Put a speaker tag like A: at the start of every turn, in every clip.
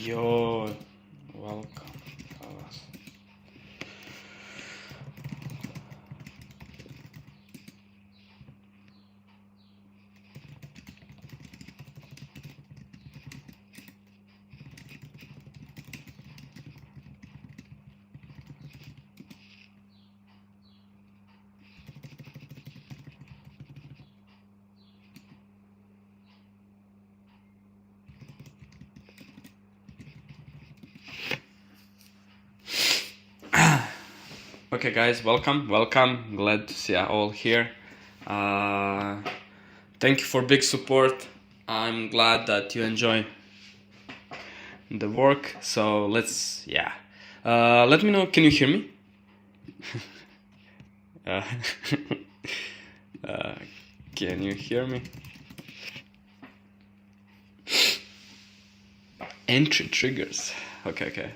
A: Yo, welcome, fellas. Okay, guys, welcome. Glad to see you all here. Thank you for big support. I'm glad that you enjoy the work. So let's, let me know. Can you hear me? uh, can you hear me? Entry triggers. Okay.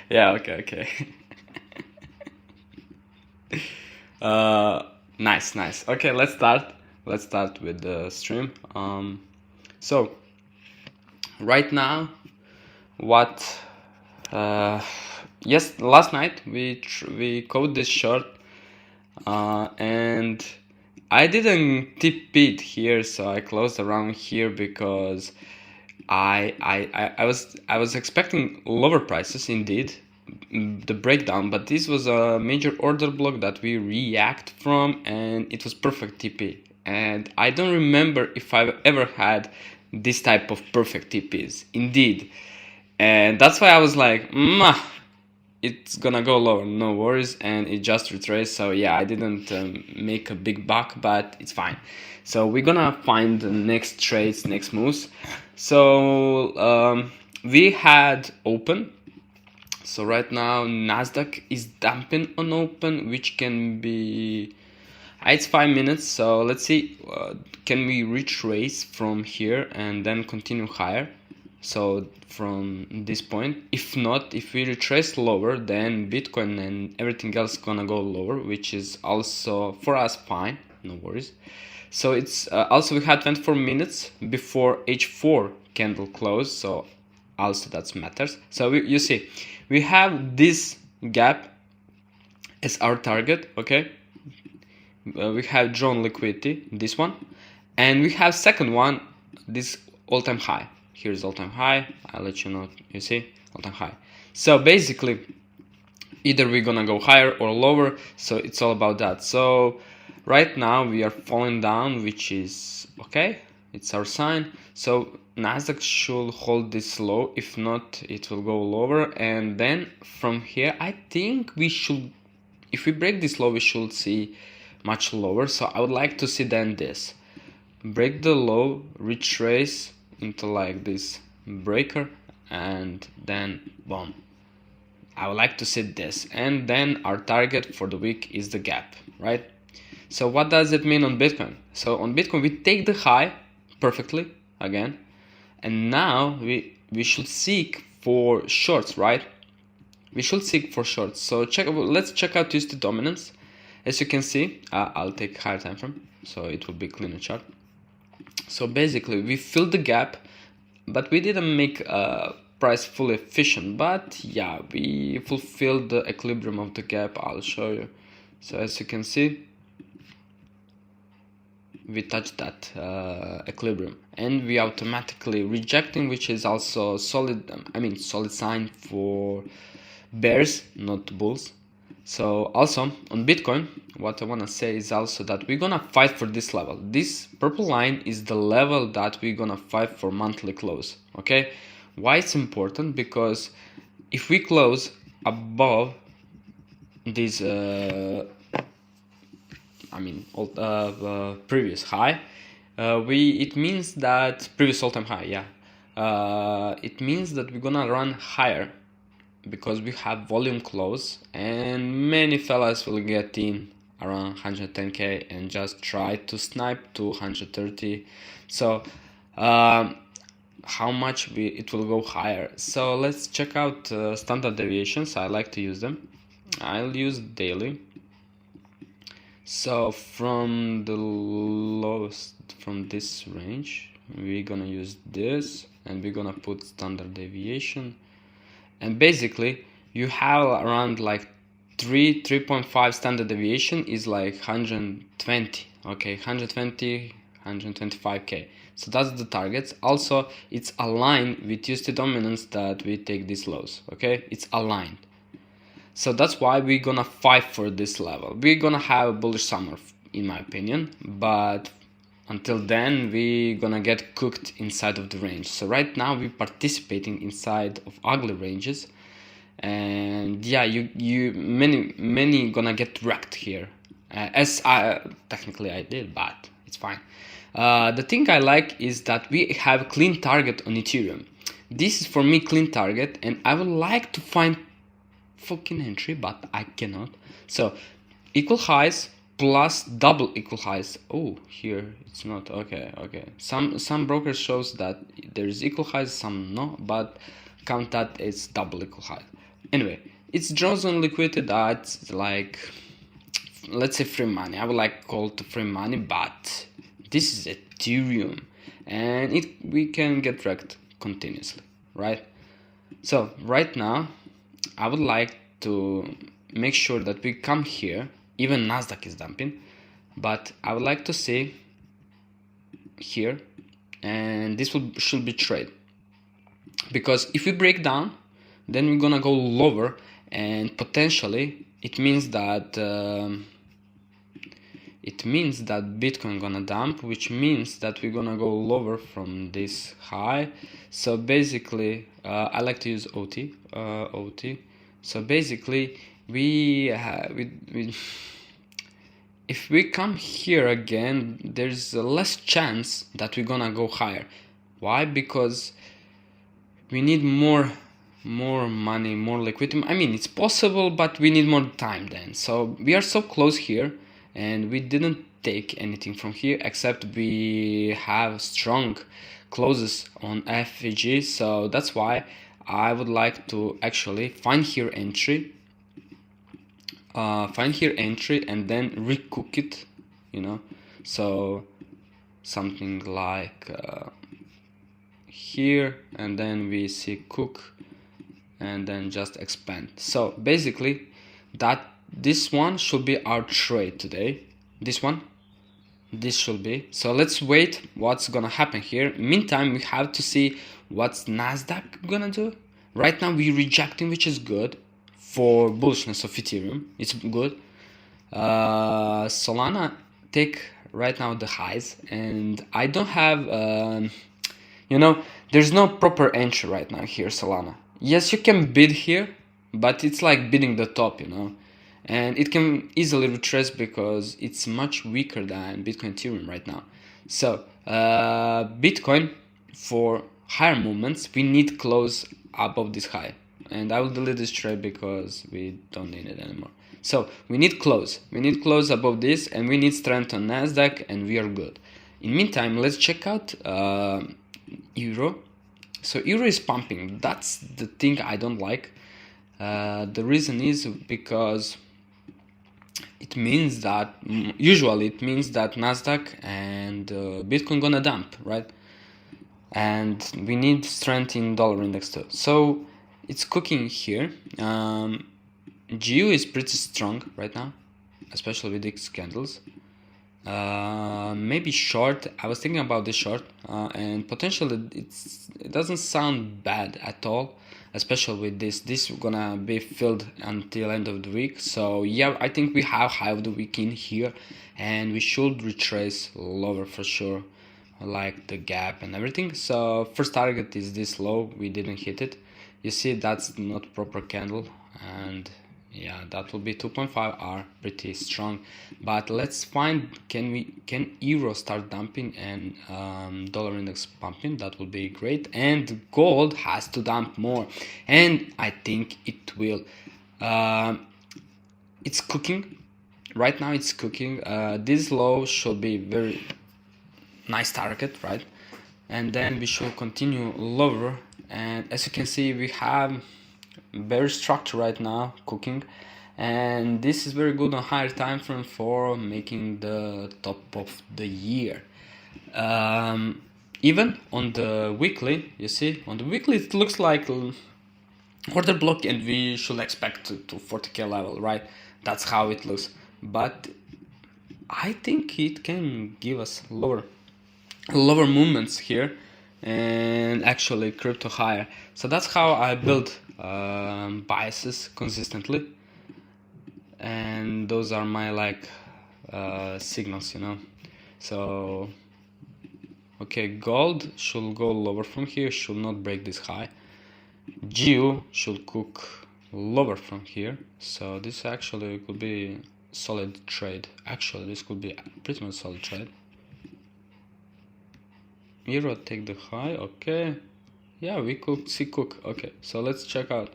A: Yeah, okay. Nice. Okay, let's start with the stream. So right now, last night we code this short, and I didn't tip it here, so I closed around here because I was expecting lower prices indeed, the breakdown, but this was a major order block that we react from, and it was perfect TP, and I don't remember if I've ever had this type of perfect TPs indeed, and that's why I was like, it's gonna go lower, no worries, and it just retraced. So yeah, I didn't make a big buck, but it's fine. So we're gonna find the next trades, next moves. So we had open. So right now Nasdaq is dumping on open, which can be, it's 5 minutes. So let's see, can we retrace from here and then continue higher? So from this point, if not, if we retrace lower, then Bitcoin and everything else gonna go lower, which is also for us fine, no worries. So it's also we had 24 minutes before H4 candle close, so also that matters. So you see, we have this gap as our target, okay? We have drawn liquidity, this one, and we have second one, this all-time high. Here's all-time high. I'll let you know. You see, all-time high. So basically, either we're gonna go higher or lower. So it's all about that. So right now we are falling down, which is okay. It's our sign. So Nasdaq should hold this low. If not, it will go lower. And then from here, I think we should, if we break this low, we should see much lower. So I would like to see then this. Break the low, retrace into like this breaker, and then boom. I would like to see this, and then our target for the week is the gap, right? So what does it mean on Bitcoin? So on Bitcoin we take the high perfectly again, and now we should seek for shorts, right? We should seek for shorts. So let's check out Tuesday dominance. As you can see, I'll take higher time frame, so it will be cleaner chart. So basically we filled the gap, but we didn't make price fully efficient, but yeah, we fulfilled the equilibrium of the gap. I'll show you. So as you can see, we touched that equilibrium, and we automatically rejecting, which is also solid, solid sign for bears, not bulls. So also on Bitcoin, what I want to say is also that we're gonna fight for this level. This purple line is the level that we're gonna fight for monthly close, okay? Why it's important? Because if we close above this previous high, it means that previous all-time high, it means that we're gonna run higher, because we have volume close, and many fellas will get in around 110k and just try to snipe to 130. So how much it will go higher? So let's check out standard deviations. I like to use them. I'll use daily. So from the lowest, from this range, we're gonna use this, and we're gonna put standard deviation, and basically you have around like 3.5 standard deviation is like 120, okay, 125k. So that's the targets. Also, it's aligned with USD dominance that we take these lows, okay? It's aligned. So that's why we're gonna fight for this level. We're gonna have a bullish summer, in my opinion, but until then we're gonna get cooked inside of the range. So right now we're participating inside of ugly ranges, and yeah, many gonna get wrecked here, as I technically I did, but it's fine. The thing I like is that we have a clean target on Ethereum. This is for me clean target, and I would like to find fucking entry, but I cannot. So equal highs plus double equal highs. Oh, here it's not. Okay. Some brokers shows that there is equal highs, some no, but count that it's double equal high. Anyway, it's draws on liquidity that's like, let's say, free money. I would like to call it free money, but this is Ethereum, and we can get wrecked continuously, right? So right now I would like to make sure that we come here. Even Nasdaq is dumping, but I would like to see here, and this should be trade, because if we break down, then we're gonna go lower, and potentially it means that Bitcoin gonna dump, which means that we're gonna go lower from this high. So basically I like to use OT. So basically if we come here again, there's a less chance that we're gonna go higher. Why? Because we need more money, more liquidity. I mean, it's possible, but we need more time then. So we are so close here, and we didn't take anything from here, except we have strong closes on FVG. So that's why I would like to actually find here entry, and then recook it, so something like here, and then we see cook, and then just expand. So basically this one should be our trade today. This should be. So let's wait what's gonna happen here. Meantime, we have to see what's Nasdaq gonna do. Right now we're rejecting, which is good for bullishness of Ethereum. It's good. Solana take right now the highs, and I don't have there's no proper entry right now here, Solana. Yes, you can bid here, but it's like bidding the top, and it can easily retrace because it's much weaker than Bitcoin Ethereum right now. So Bitcoin, for higher movements, we need close above this high, and I will delete this trade because we don't need it anymore. So we need close above this, and we need strength on Nasdaq, and we are good. In meantime, let's check out Euro. So Euro is pumping. That's the thing I don't like. The reason is because usually it means that Nasdaq and Bitcoin gonna dump, right? And we need strength in dollar index too. So it's cooking here. GU is pretty strong right now, especially with these candles. Maybe short. I was thinking about this short, and potentially it doesn't sound bad at all, especially with this. This is gonna be filled until end of the week. So yeah, I think we have high of the week in here, and we should retrace lower for sure, like the gap and everything. So first target is this low. We didn't hit it. You see, that's not proper candle, and yeah, that will be 2.5 are pretty strong. But let's find, can Euro start dumping and dollar index pumping? That will be great. And gold has to dump more, and I think it will. It's cooking right now. It's cooking. This low should be very nice target, right? And then we should continue lower, and as you can see, we have very structure right now cooking, and this is very good on higher time frame for making the top of the year. even on the weekly, you see, on the weekly it looks like order block, and we should expect to 40k level, right? That's how it looks. But I think it can give us lower movements here, and actually crypto higher. So that's how I build biases consistently, and those are my like signals, you know. So okay, gold should go lower from here, should not break this high. GU should cook lower from here, so this actually could be solid trade. Actually, this could be pretty much solid trade. Euro take the high, okay. Yeah, we could see cook. Okay, so let's check out.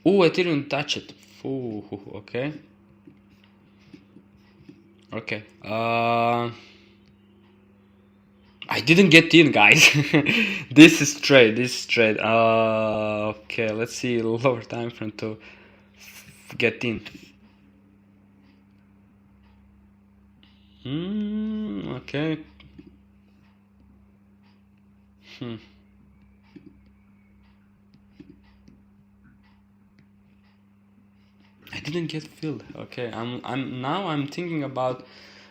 A: Ooh, Ethereum touch it. Ooh, okay. Okay. I didn't get in, guys. This is trade. Okay, let's see lower time frame to get in. Okay. I didn't get filled. Okay, I'm thinking about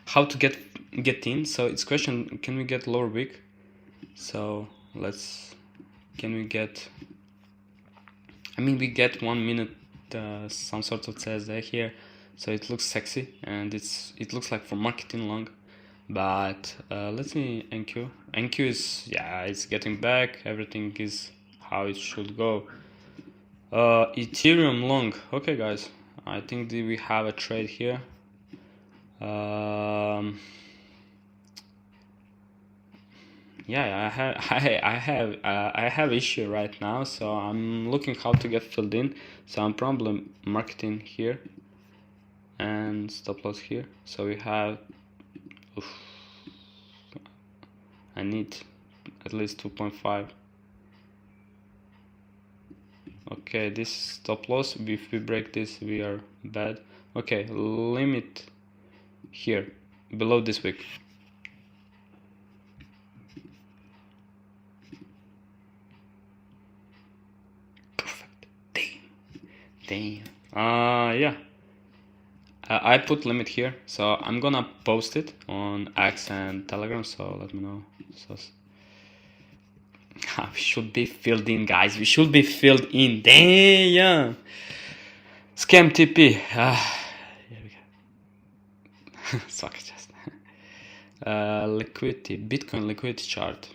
A: how to get in. So it's question, can we get lower wick? So can we get, I mean, we get 1 minute some sort of CSD here, so it looks sexy, and it looks like for marketing long. But let's see NQ. NQ is, yeah, it's getting back. Everything is how it should go. Ethereum long. Okay, guys, I think we have a trade here. Yeah, I have issue right now, so I'm looking how to get filled in. So I'm probably marketing here and stop loss here. So we have, I need at least 2.5. Okay, this stop loss, if we break this, we are bad. Okay, limit here below this wick. Perfect. Damn. Yeah. I put limit here, so I'm gonna post it on X and Telegram, so let me know. So we should be filled in, guys. We should be filled in. Damn. Scam TP. Here we go. Suck just. Liquidity. Bitcoin liquidity chart.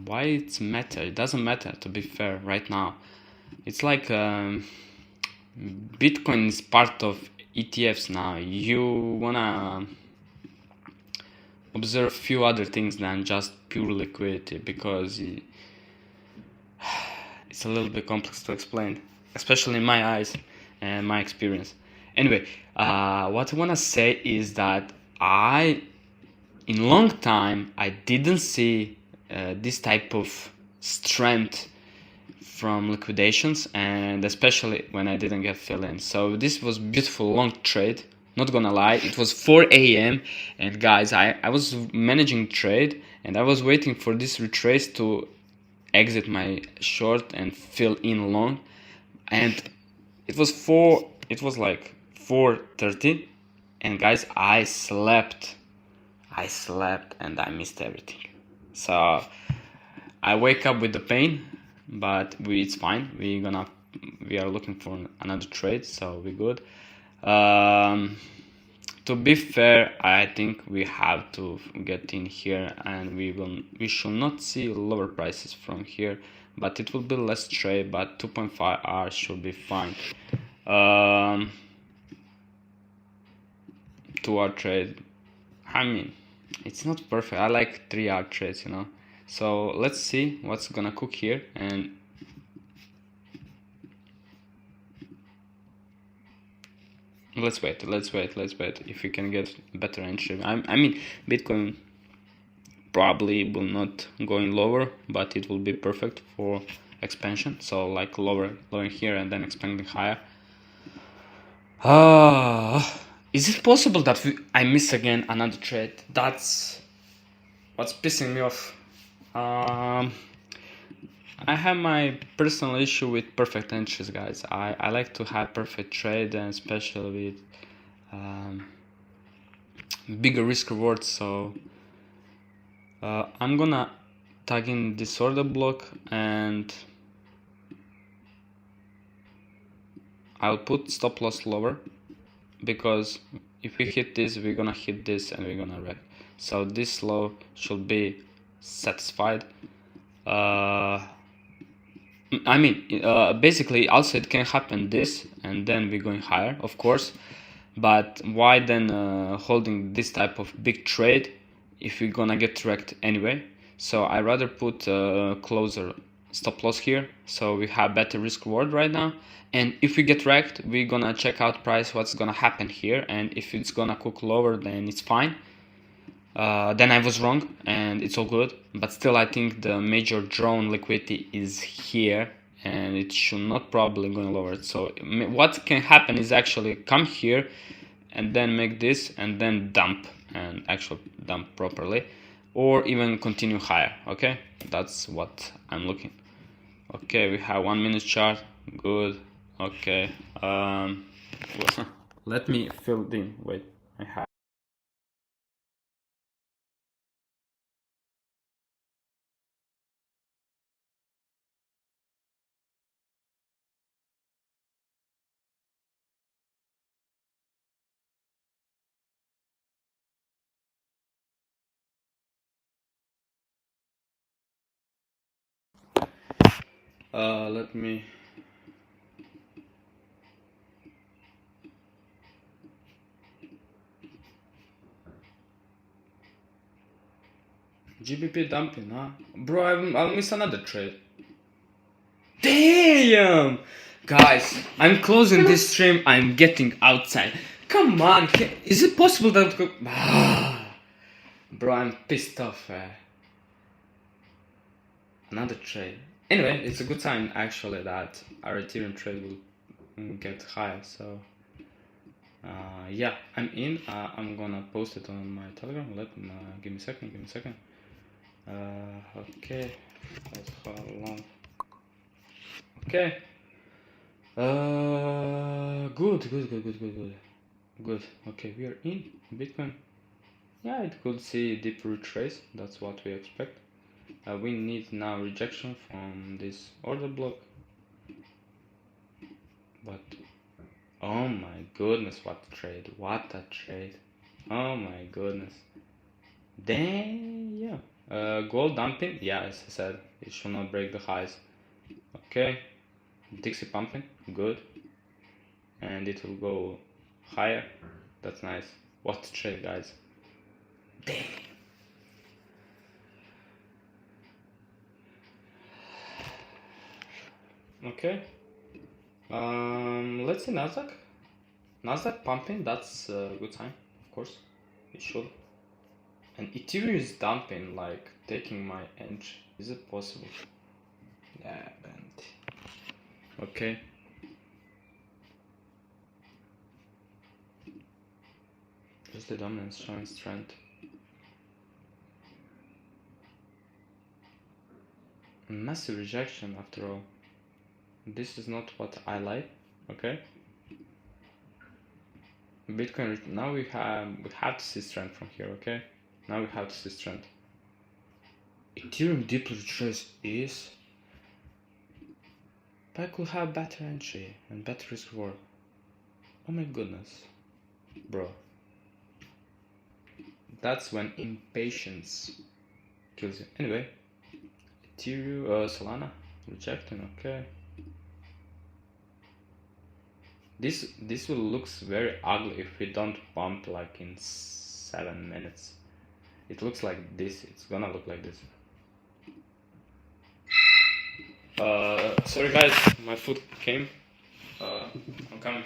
A: Why it's matter? It doesn't matter, to be fair, right now. It's like Bitcoin is part of ETFs now. You wanna observe few other things than just pure liquidity, because it's a little bit complex to explain, especially in my eyes and my experience. Anyway, what I wanna say is that in long time I didn't see this type of strength from liquidations, and especially when I didn't get fill in. So this was beautiful long trade, not gonna lie. It was 4 a.m. and guys, I was managing trade, and I was waiting for this retrace to exit my short and fill in long, and it was like 4:30, and guys, I slept and I missed everything. So I wake up with the pain, but it's fine. We are looking for another trade, so we're good. To be fair, I think we have to get in here, and we should not see lower prices from here, but it will be less trade, but 2.5 hours should be fine. 2-hour trade, I mean, it's not perfect. I like 3-hour trades, you know. So let's see what's gonna cook here, and let's wait if we can get better entry. I mean, Bitcoin probably will not going lower, but it will be perfect for expansion. So like lower here and then expanding higher. Is it possible that I miss again another trade? That's what's pissing me off? I have my personal issue with perfect entries, guys. I like to have perfect trade, and especially with bigger risk rewards. So I'm gonna tag in this order block, and I'll put stop loss lower, because if we hit this, we're gonna hit this and we're gonna wreck. So this low should be satisfied. Basically, also it can happen this, and then we're going higher, of course. But why then holding this type of big trade if we're gonna get wrecked anyway? So I rather put closer stop loss here, so we have better risk reward right now. And if we get wrecked, we're gonna check out price what's gonna happen here, and if it's gonna cook lower, then it's fine. Then I was wrong, and it's all good. But still, I think the major drone liquidity is here, and it should not probably go lower. So what can happen is actually come here, and then make this, and then dump, and actually dump properly, or even continue higher. Okay, that's what I'm looking. Okay, we have 1 minute chart. Good. Okay. Let me fill it in. Wait, I have. Let me. GBP dumping, huh? Bro, I'll miss another trade. Damn! Guys, I'm closing this stream. I'm getting outside. Come on, is it possible that... Bro, I'm pissed off. Another trade. Anyway, it's a good sign actually that our Ethereum trade will get higher. So yeah, I'm in. I'm gonna post it on my Telegram. Give me a second. Okay, that's how long. Okay. Good. Okay, we are in Bitcoin. Yeah, it could see deep retrace. That's what we expect. We need now rejection from this order block. But oh my goodness, what a trade! What a trade! Oh my goodness! Damn! Gold dumping. Yeah, as I said, it should not break the highs. Okay. Dixie pumping. Good. And it will go higher. That's nice. What a trade, guys! Damn. Okay. Let's see Nasdaq. Nasdaq pumping. That's a good sign, of course. It should. And Ethereum is dumping, like taking my entry. Is it possible? Yeah, banned. Okay. Just the dominance showing strength. Massive rejection after all. This is not what I like. Okay. Bitcoin. Now we have to see strength from here. Okay. Now we have to see strength. Ethereum deep retrace is. But I could have better entry and better risk reward. Oh my goodness, bro. That's when impatience kills you. Anyway, Ethereum, Solana, rejecting. Okay. This will looks very ugly if we don't pump like in 7 minutes. It looks like this. It's gonna look like this. Sorry guys, my food came. I'm coming.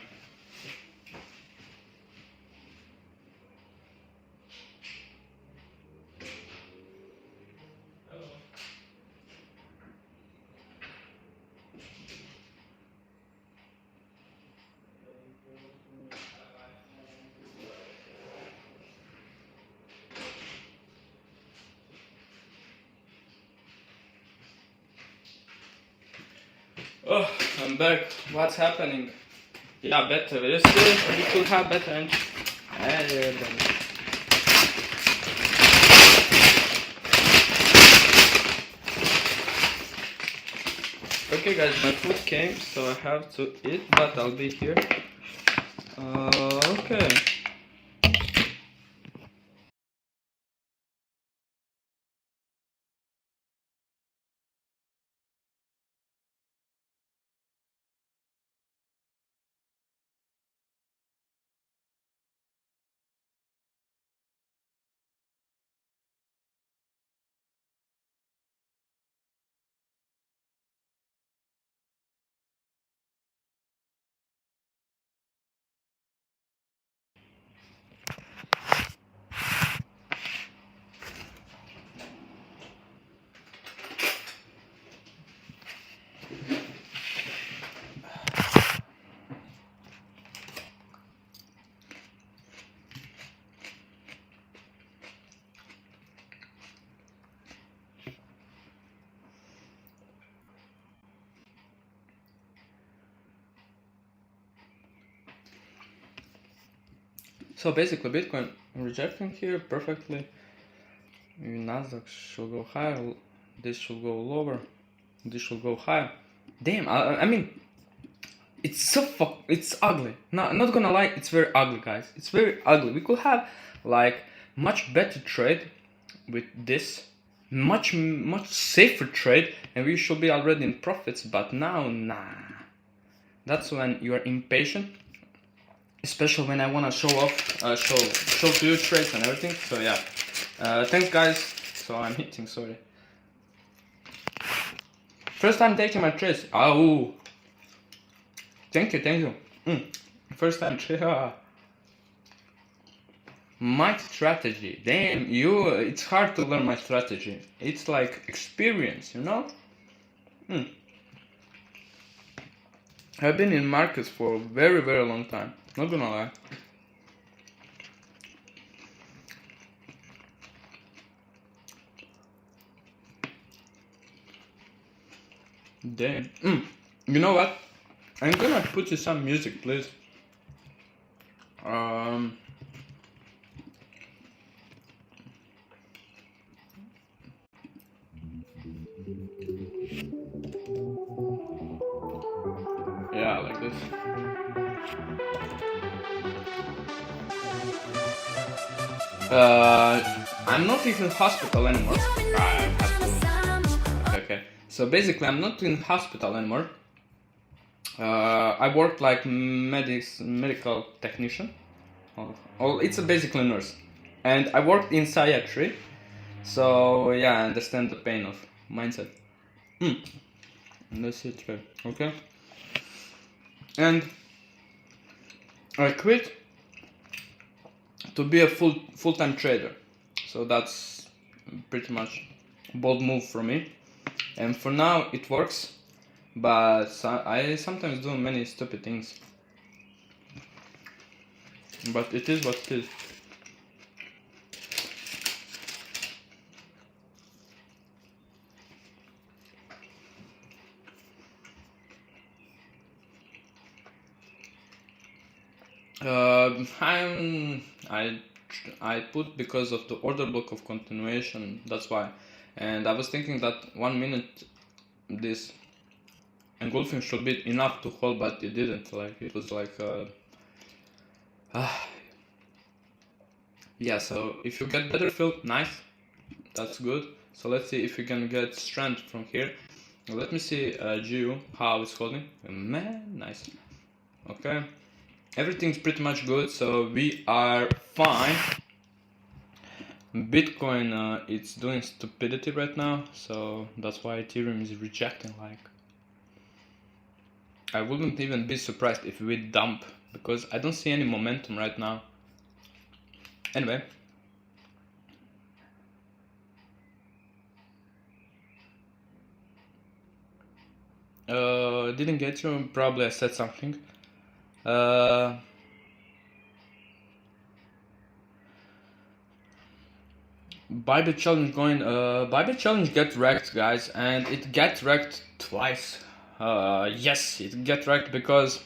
A: Oh, I'm back. What's happening? Yeah, better. You see, we could have better engine. Okay guys, my food came, so I have to eat, but I'll be here. Okay. So basically, Bitcoin rejecting here perfectly. Nasdaq should go higher. This should go lower. This should go higher. Damn, I mean, it's so it's ugly. Not gonna lie, it's very ugly, guys. It's very ugly. We could have like much better trade with this, much safer trade, and we should be already in profits. But now, nah. That's when you are impatient, especially when I wanna show off, show to you trades and everything. So yeah, thanks guys. So I'm hitting. Sorry. First time taking my trades. Oh. Thank you. First time. My strategy. Damn, it's hard to learn my strategy. It's like experience, you know? I've been in markets for a very, very long time. Not gonna lie. Damn. You know what? I'm gonna put you some music, please. Yeah, like this. I'm not even in hospital anymore. I have to. Okay. So basically, I'm not in hospital anymore. I worked like medical technician. It's basically a nurse, and I worked in psychiatry. So yeah, I understand the pain of mindset. That's it, right? Okay. And I quit to be a full-time trader. So that's pretty much a bold move for me. And for now it works, but I sometimes do many stupid things. But it is what it is. I put because of the order block of continuation. That's why, and I was thinking that 1 minute this engulfing should be enough to hold, but it didn't. Like it was like yeah. So if you get better fill, nice. That's good. So let's see if we can get strength from here. Let me see GU how it's holding. Man, nice. Okay. Everything's pretty much good, so we are fine. Bitcoin, it's doing stupidity right now, so that's why Ethereum is rejecting. Like, I wouldn't even be surprised if we dump, because I don't see any momentum right now. Anyway. Didn't get you, probably I said something. Bybit challenge going. Bybit challenge get wrecked, guys, and it get wrecked twice. Yes, it get wrecked because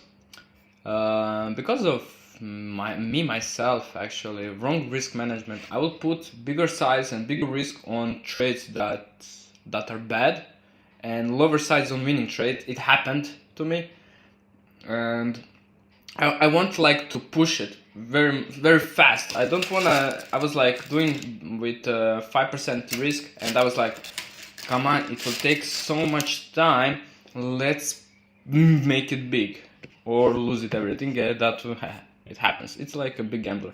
A: of myself, actually, wrong risk management. I will put bigger size and bigger risk on trades that are bad, and lower size on winning trade. It happened to me, and I want like to push it very fast. I don't wanna. I was like doing with 5% risk, and I was like, come on, it will take so much time. Let's make it big or lose it everything. That it happens. It's like a big gambler.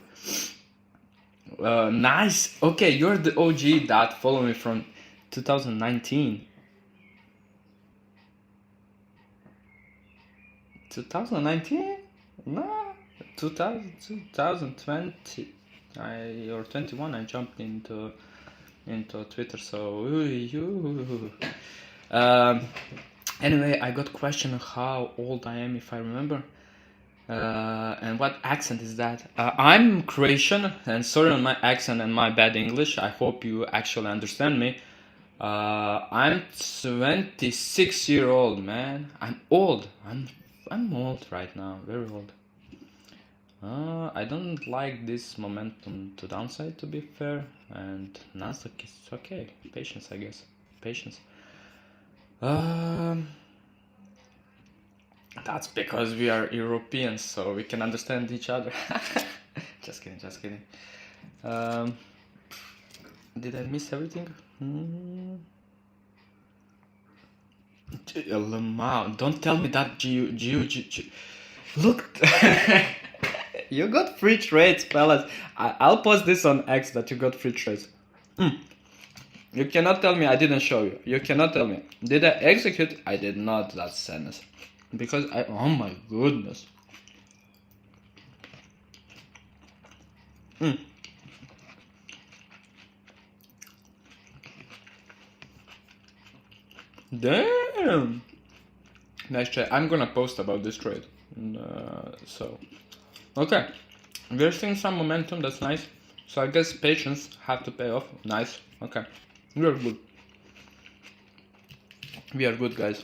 A: Nice. Okay, you're the OG that follow me from 2019. 2019? No, 2020. Or 21. I jumped into Twitter. So anyway, I got question how old I am, if I remember. And what accent is that? I'm Croatian, and sorry on my accent and my bad English. I hope you actually understand me. I'm 26-year-old, man. I'm old. I'm old right now, very old. I don't like this momentum to downside, to be fair, and Nasdaq is okay. Patience, I guess. Patience. That's because we are Europeans, so we can understand each other. Just kidding, just kidding. Did I miss everything? Lamau, don't tell me that Look, you got free trades, fellas. I'll post this on X that you got free trades. You cannot tell me I didn't show you. You cannot tell me. Did I execute? I did not. That's sadness. Because oh my goodness. Damn. Nice trade. I'm gonna post about this trade. So, okay. We're seeing some momentum. That's nice. So I guess patience have to pay off. Nice. Okay. We are good. We are good, guys.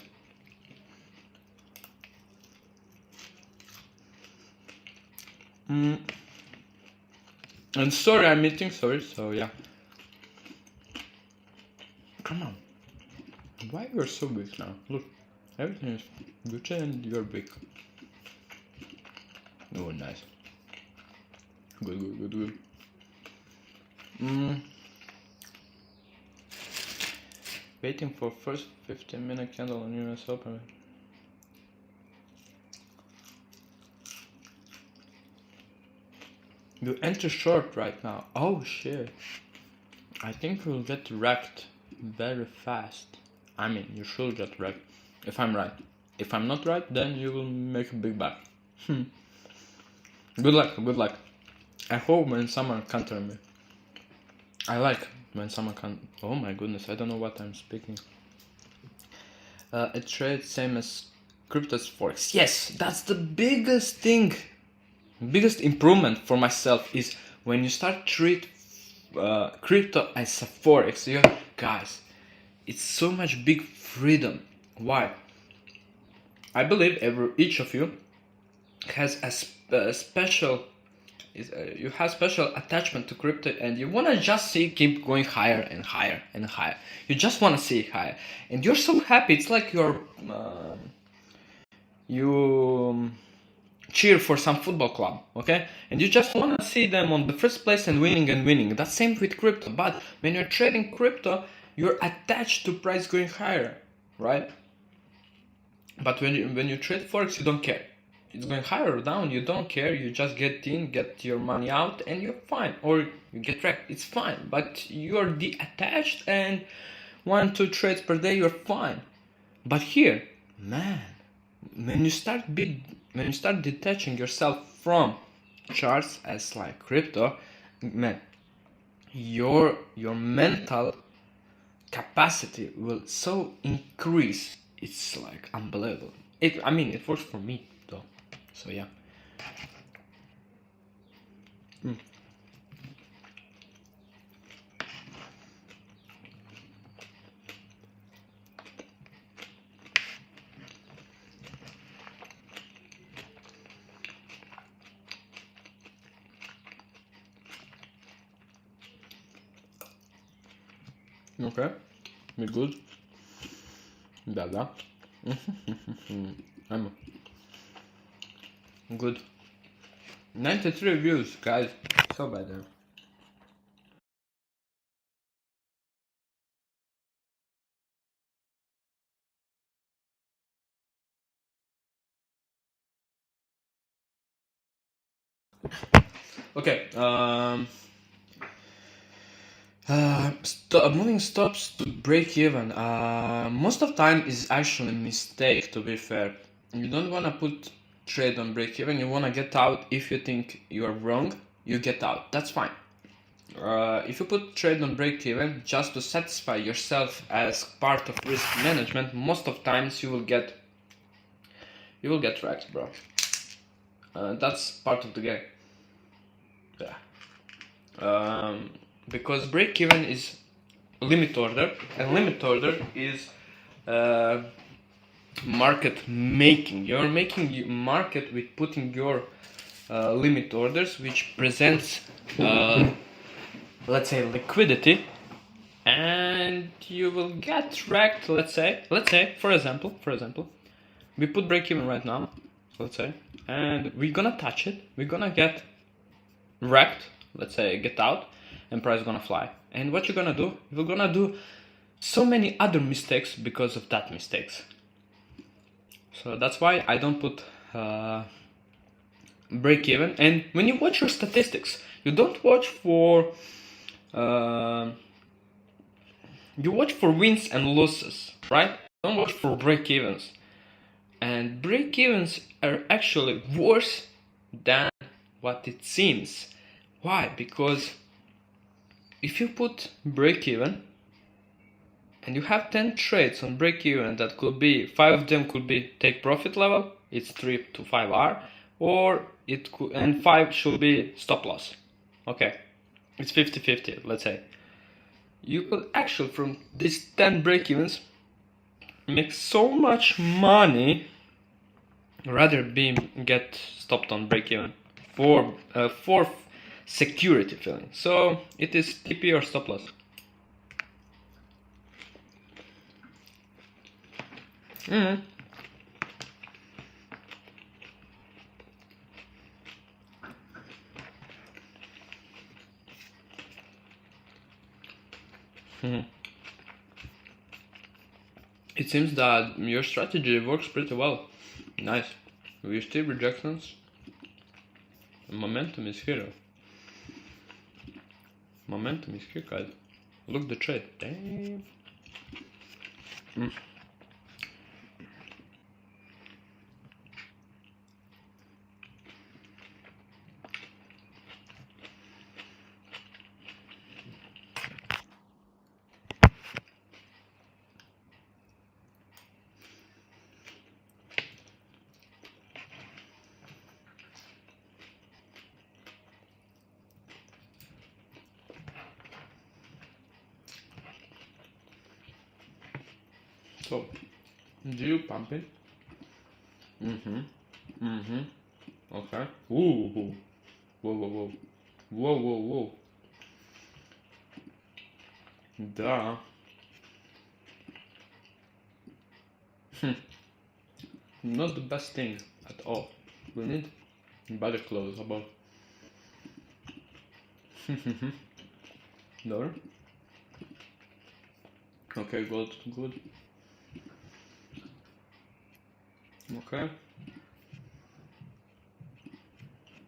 A: And sorry, I'm eating. Sorry. So yeah. Come on. Why you're so big now? Look, everything is good and you're big. Oh, nice. Good. Waiting for first 15-minute candle on US Open. You enter short right now. Oh shit. I think you'll get wrecked very fast. I mean, you should get wrecked. If I'm right. If I'm not right, then you will make a big buy. Good luck. I hope when someone counter me. I like when someone can. Oh my goodness, I don't know what I'm speaking. It trades same as crypto's forex. Yes, that's the biggest thing. Biggest improvement for myself is when you start treat crypto as a forex. Guys, it's so much big freedom. Why? I believe each of you has a special. You have special attachment to crypto, and you wanna just see it keep going higher and higher and higher. You just wanna see it higher, and you're so happy. It's like you cheer for some football club, okay? And you just wanna see them on the first place and winning. That's same with crypto. But when you're trading crypto, you're attached to price going higher, right? But when you trade forex, you don't care. It's going higher or down, you don't care. You just get in, get your money out, and you're fine. Or you get wrecked, it's fine. But you're detached, and 1-2 trades per day, you're fine. But here, man, when you start detaching yourself from charts as like crypto, man, your mental capacity will so increase. It's like unbelievable. It works for me though. So yeah. Okay, be good. Dada. I'm good. 93 views, guys. So bad. Okay. Moving stops to break even. Most of time is actually a mistake. To be fair, you don't wanna put trade on break even. You wanna get out. If you think you are wrong, you get out. That's fine. If you put trade on break even just to satisfy yourself as part of risk management, most of times you will get wrecked, bro. That's part of the game. Yeah. Because break even is limit order, and limit order is market making. You're making market with putting your limit orders, which presents let's say liquidity, and you will get wrecked. Let's say for example we put break even right now, let's say, and we're gonna touch it, we're gonna get wrecked, let's say get out, and price gonna fly. And what you're gonna do, you're gonna do so many other mistakes because of that mistakes. So that's why I don't put break even. And when you watch your statistics, you don't watch for you watch for wins and losses, right? Don't watch for break evens. And break evens are actually worse than what it seems. Why? Because if you put break even and you have 10 trades on break even, that could be 5 of them could be take profit level, it's 3 to 5R, or it could, and 5 should be stop loss. Okay, it's 50-50, let's say. You could actually from these 10 break evens make so much money rather get stopped on break even for security feeling. So it is TP or stop loss. It seems that your strategy works pretty well. Nice. We still rejections. Momentum is here. Momentum is here, guys. Look the trade. Damn. So, do you pump it? Okay. Ooh. Whoa. Whoa. Duh. Not the best thing at all. We need better clothes above. Door. Okay, good. Okay.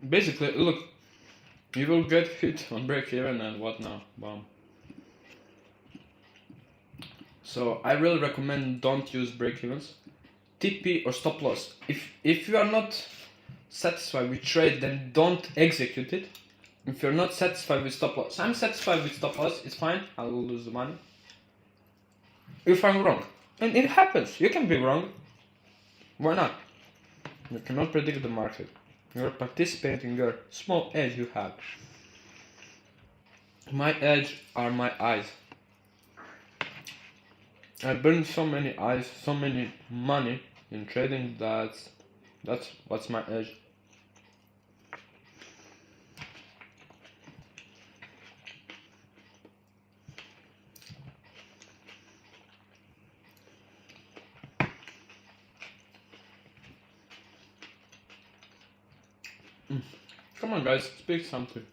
A: Basically, look, you will get hit on break even and what now? Bam. So I really recommend don't use break evens. TP or stop loss. If you are not satisfied with trade, then don't execute it. If you're not satisfied with stop loss, I'm satisfied with stop loss, it's fine, I will lose the money. If I'm wrong, and it happens, you can be wrong. Why not? You cannot predict the market. You're participating in your small edge you have. My edge are my eyes. I burned so many eyes, so many money in trading that's what's my edge.
B: Come on, guys, speak something.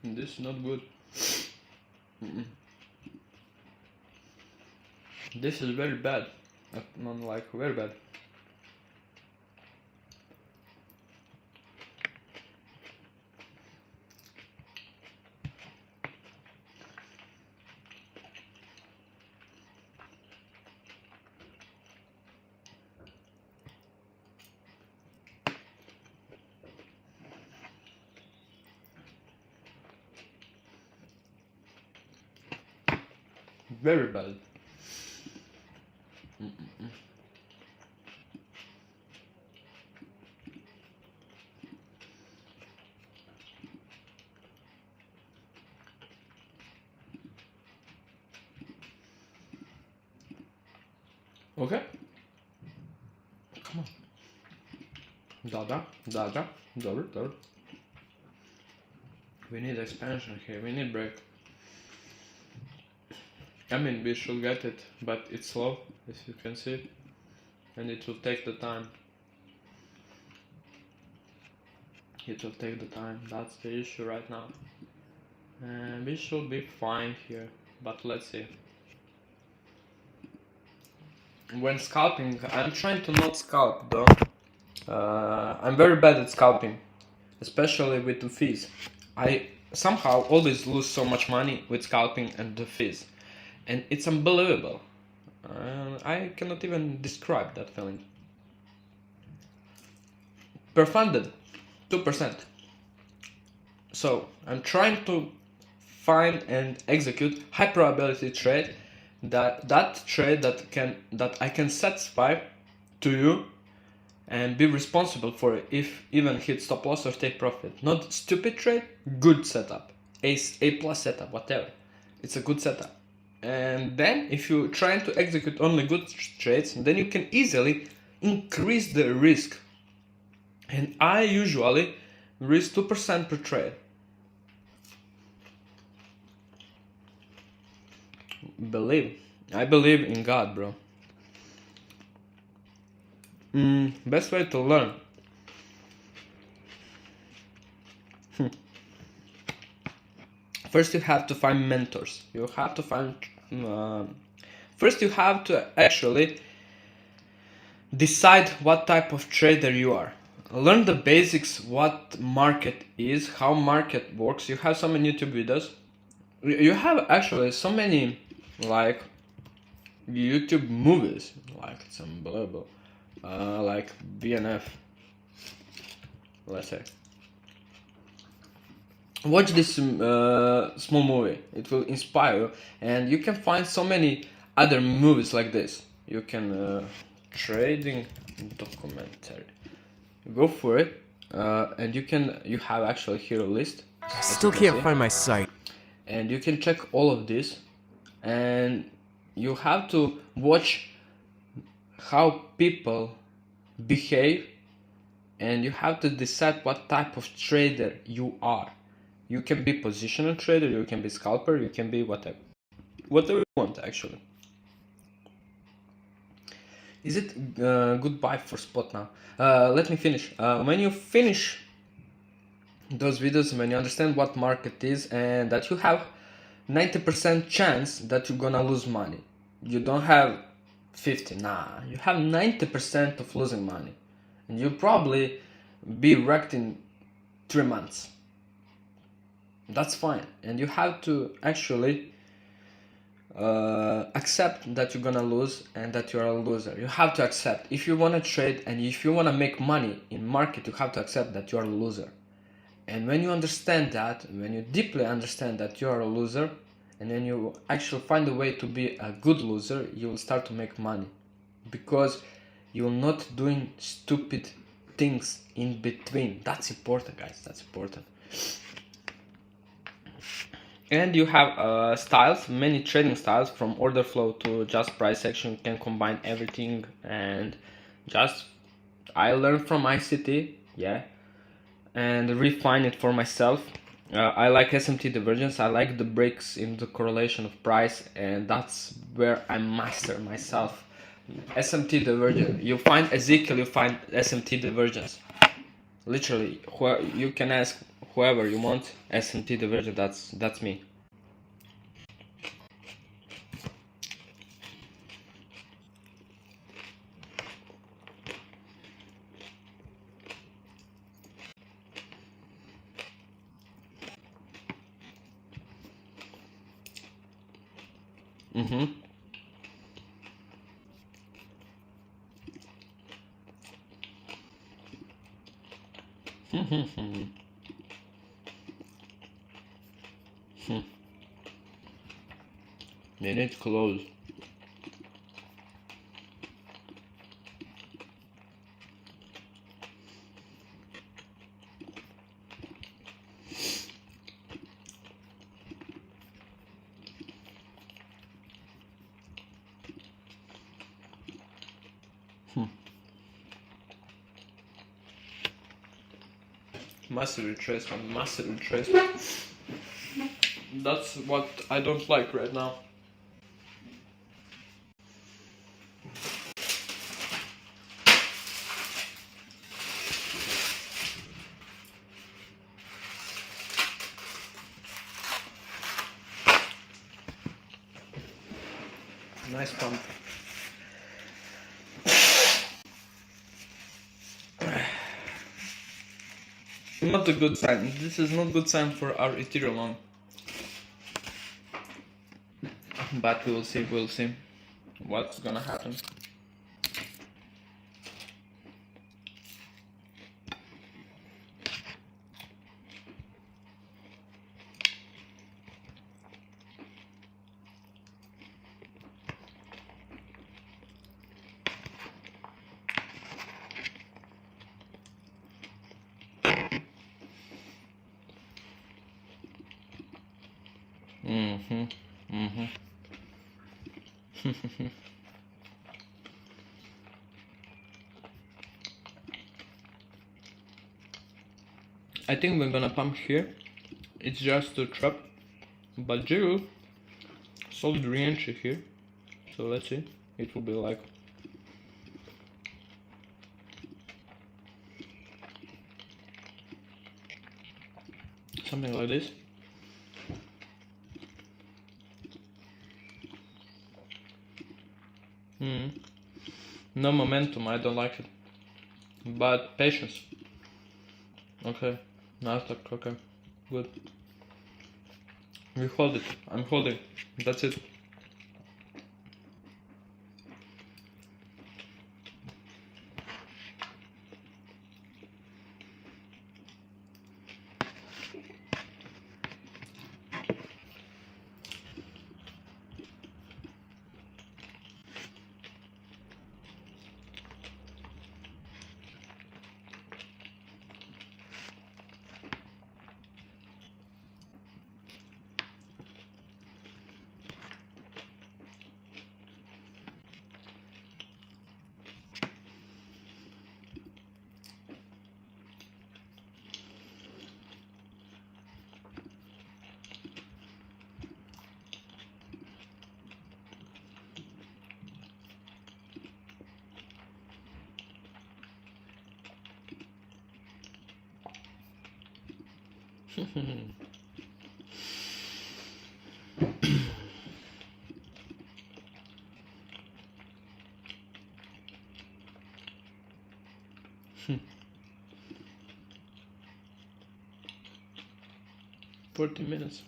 B: This is not good. This is very bad. Not like very bad. Very bad. Okay. Come on. Dada. Double. We need expansion here. We need break. I mean, we should get it, but it's slow, as you can see, and it will take the time. It will take the time. That's the issue right now. And we should be fine here, but let's see. When scalping, I'm trying to not scalp though. I'm very bad at scalping, especially with the fees. I somehow always lose so much money with scalping and the fees, and it's unbelievable. I cannot even describe that feeling. Per funded, 2%. So I'm trying to find and execute high probability trade, that trade that I can satisfy to you and be responsible for it if even hit stop loss or take profit. Not stupid trade, good setup, A plus setup, whatever. It's a good setup. And then if you're trying to execute only good trades, then you can easily increase the risk. And I usually risk 2% per trade. I believe in God, bro. Best way to learn. First you have to find mentors. You have to find first you have to actually decide what type of trader you are. Learn the basics, what market is, how market works. You have so many YouTube videos. You have actually so many like YouTube movies, like it's unbelievable. Like BNF, let's say. Watch this small movie, it will inspire you, and you can find so many other movies like this. You can trading documentary, go for it, and you have actually here a list.
C: Still can't find my site.
B: And you can check all of this, and you have to watch how people behave, and you have to decide what type of trader you are. You can be positional trader, you can be scalper, you can be whatever you want actually. Is it goodbye for spot now? Let me finish. When you finish those videos, when you understand what market is and that you have 90% chance that you're gonna lose money, you don't have 50, nah, you have 90% of losing money, and you'll probably be wrecked in 3 months. That's fine, and you have to actually accept that you're gonna lose and that you're a loser. You have to accept. If you want to trade and if you want to make money in market, you have to accept that you're a loser. And when you understand that, when you deeply understand that you're a loser and then you actually find a way to be a good loser, you will start to make money, because you're not doing stupid things in between. That's important, guys. That's important. And you have styles, many trading styles, from order flow to just price action. You can combine everything, and just I learned from ICT, yeah, and refine it for myself. I like SMT divergence. I like the breaks in the correlation of price, and that's where I master myself. SMT divergence. You find Ezekiel, you find SMT divergence. Literally, you can ask whoever you want. SMT divergence. That's me. Mm-hmm. Minute close. Massive retracement, massive retracement. That's what I don't like right now. Nice pump. Not a good sign. This is not good sign for our Ethereum loan. But we'll see. We'll see what's gonna happen. Mm-hmm. Mm-hmm. I think we're gonna pump here. It's just a trap, but Jiru solid re-entry here. So let's see. It will be like something like this. No momentum, I don't like it. But patience. Okay, Nasdaq, okay, good. We hold it, I'm holding, that's it. $40 minutes.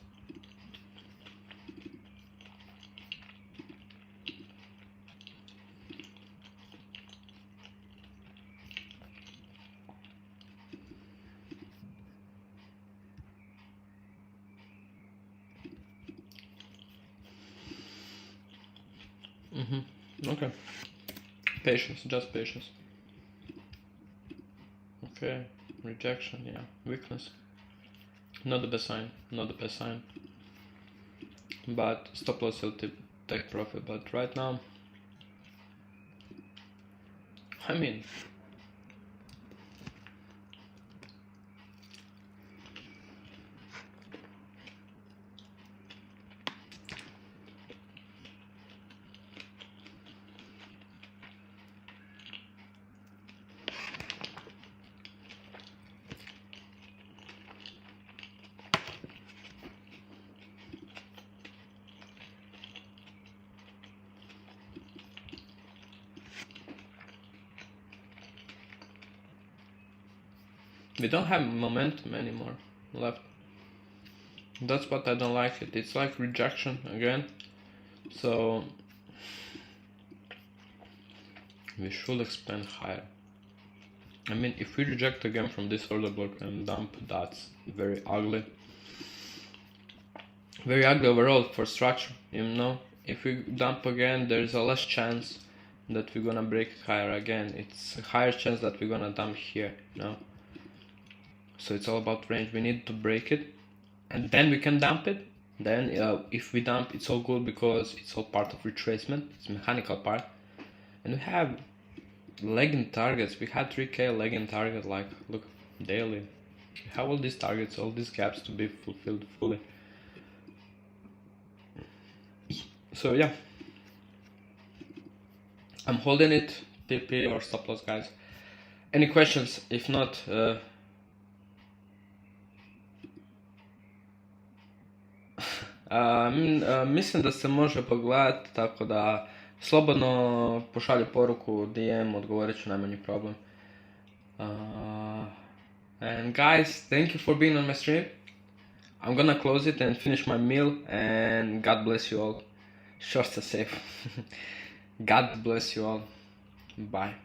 B: Okay. Patience, just patience. Okay, rejection, yeah, weakness. Not the best sign, not the best sign. But stop loss will take profit. But right now, I mean, we don't have momentum anymore left. That's what I don't like it. It's like rejection again. So we should expand higher. I mean, if we reject again from this order block and dump, that's very ugly. Very ugly overall for structure, you know. If we dump again, there's a less chance that we're gonna break higher again. It's a higher chance that we're gonna dump here, you know. So it's all about range. We need to break it, and then we can dump it. Then if we dump, it's all good because it's all part of retracement. It's mechanical part, and we have lagging targets. We had 3k lagging target, like look, daily. We have all these targets, all these gaps to be fulfilled fully. So yeah, I'm holding it, TP or stop loss, guys. Any questions? If not, mislim da se može pogledati, tako da slobodno pošalju poruku, DM, odgovorit ću, najmanji problem. And guys, thank you for being on my stream. I'm gonna close it and finish my meal, and God bless you all. Shorts are safe. God bless you all. Bye.